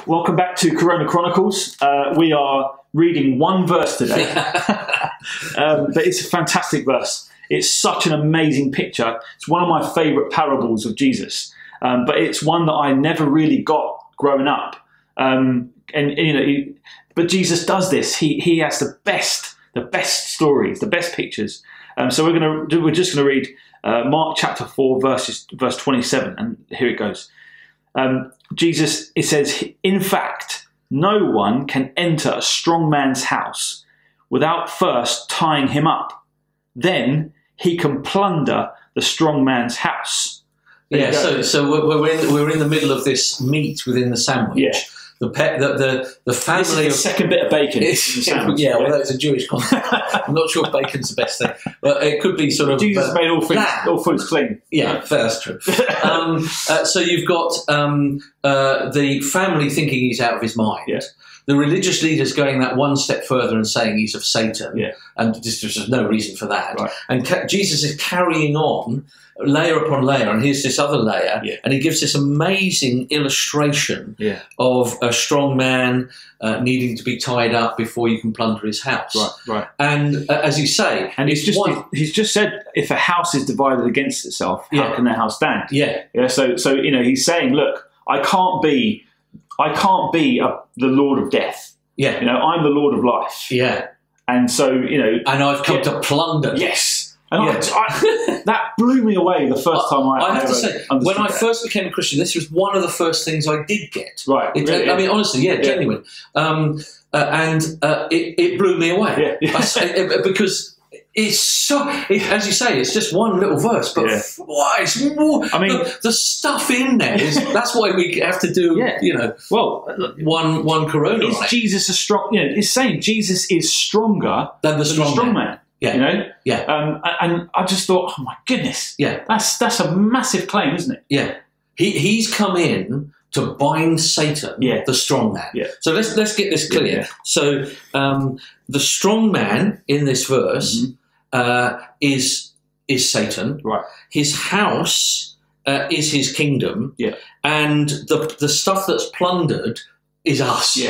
Welcome back to Chronicles. We are reading one verse today, but it's a fantastic verse. It's such an amazing picture. It's one of my favourite parables of Jesus, but it's one that I never really got growing up. But Jesus does this. He has the best stories, the best pictures. So we're just going to read Mark chapter 4, verse 27, and here it goes. Jesus, it says, in fact, no one can enter a strong man's house without first tying him up. Then he can plunder the strong man's house. Yeah, so we're in the middle of this meat within the sandwich. Yeah. The family. This is the second bit of bacon. In the sandwich. Yeah, well, that's a Jewish concept. I'm not sure bacon's the best thing, but it could be sort of. Jesus made all foods clean. Yeah, that's true. So you've got the family thinking he's out of his mind. Yeah. The religious leaders going that one step further and saying he's of Satan. Yeah. And there's no reason for that. Right. And Jesus is carrying on layer upon layer, and here's this other layer, and he gives this amazing illustration of a strong man needing to be tied up before you can plunder his house. Right. And as you say, and he's just said, if a house is divided against itself, how can that house stand? So he's saying, look, I can't be the Lord of death. I'm the Lord of life. And so and I've come to plunder. Yes. And that blew me away the first time I have to say, when I first became a Christian, this was one of the first things I did get. Right. I mean, honestly, genuine. It blew me away. Because it's so, as you say, it's just one little verse, but it's more. I mean, the stuff in there that's why we have to do. One Corona. Is Jesus a strong? It's saying Jesus is stronger than the strong man. And I just thought, oh my goodness, that's a massive claim, isn't it? Yeah, he's come in to bind Satan, the strong man. So let's get this clear. So the strong man in this verse is Satan. Right. His house is his kingdom. And the stuff that's plundered is us.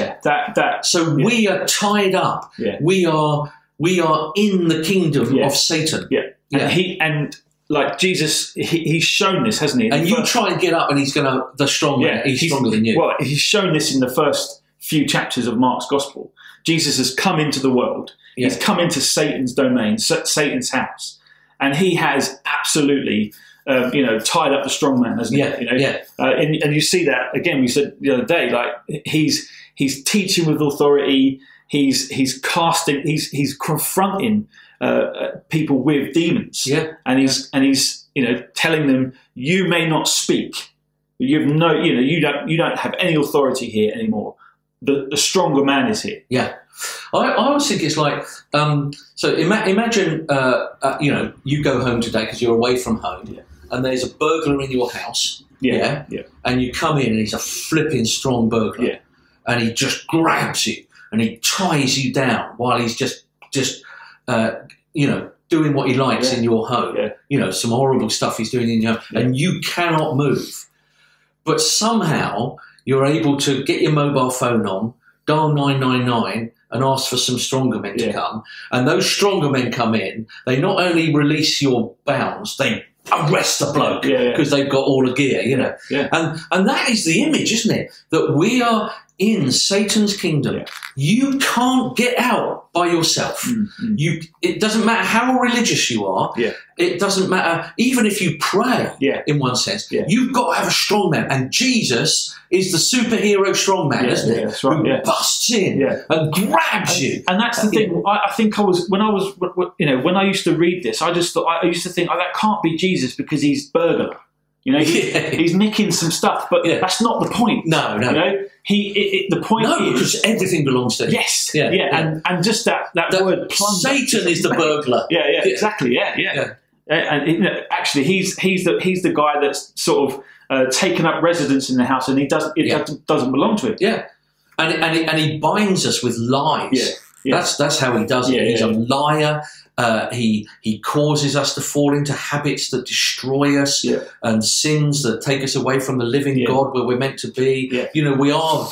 So we are tied up. We are in the kingdom of Satan. And like Jesus, he's shown this, hasn't he? And you try and get up, and he's stronger. He's stronger than you. Well, he's shown this in the first few chapters of Mark's Gospel. Jesus has come into the world. He's come into Satan's domain, Satan's house, and he has absolutely, tied up the strong man, hasn't he? And you see that again. We said the other day, like he's teaching with authority. He's confronting people with demons, and he's telling them, you may not speak. You don't have any authority here anymore. The stronger man is here. I always think it's like so. Imagine you go home today because you're away from home, and there's a burglar in your house. And you come in, and he's a flipping strong burglar, and he just grabs you. And he ties you down while he's just doing what he likes in your home. Some horrible stuff he's doing in your home, and you cannot move. But somehow you're able to get your mobile phone on, dial 999, and ask for some stronger men to come. And those stronger men come in. They not only release your bounds, they arrest the bloke because they've got all the gear. And that is the image, isn't it? That we are in Satan's kingdom. You can't get out by yourself. It doesn't matter how religious you are. It doesn't matter, even if you pray, in one sense. You've got to have a strong man. And Jesus is the superhero strong man, isn't it? That's right. Who busts in and grabs you. And that's the thing. I think when I used to read this, I used to think, oh, that can't be Jesus because he's burglar. He's nicking some stuff, but that's not the point. No. The point is because everything belongs to him. Yes, and just that word plunder. Satan is the burglar. Exactly. And actually, he's the guy that's sort of taken up residence in the house, and it doesn't belong to him. And he binds us with lies. That's how he does it. He's a liar. He causes us to fall into habits that destroy us and sins that take us away from the living God where we're meant to be. You know, we are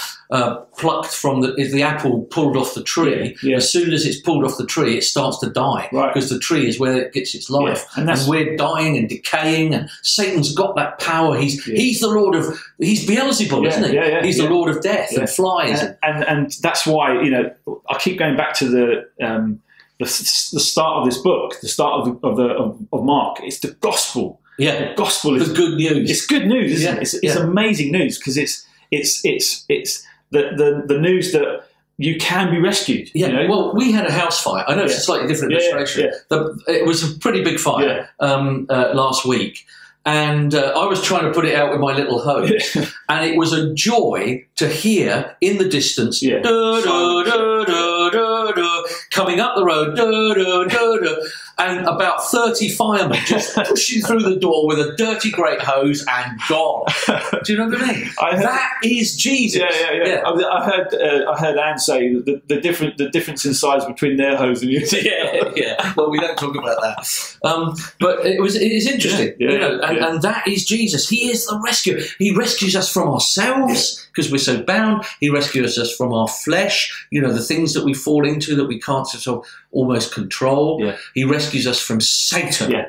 plucked from the apple pulled off the tree. As soon as it's pulled off the tree, it starts to die because the tree is where it gets its life. And we're dying and decaying, and Satan's got that power. He's the Lord of, he's Beelzebub, isn't he? He's the Lord of death and flies. And that's why, you know, I keep going back to the start of this book, the start of Mark. It's the gospel. The gospel is the good news. It's good news, isn't it? It's amazing news, because it's the news that you can be rescued. You know? Well, we had a house fire. I know it's a slightly different illustration. It was a pretty big fire last week. And I was trying to put it out with my little hose. And it was a joy to hear in the distance, coming up the road, and about 30 firemen just pushing through the door with a dirty great hose and gone. Do you know what I mean? That is Jesus. I heard Anne say the difference in size between their hose and yours. Well, we don't talk about that. But it is interesting. And that is Jesus. He is the rescuer. He rescues us from ourselves because we're so bound. He rescues us from our flesh, you know, the things that we fall into that we can't sort of almost control. He rescues us from Satan.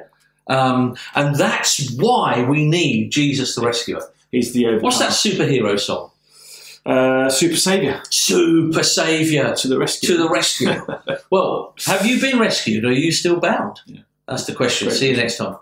And that's why we need Jesus the rescuer. He's the overcomer. What's that superhero song? Super Saviour. Super Saviour. To the rescue. To the rescue. Well, have you been rescued, or are you still bound? That's the question. See you next time.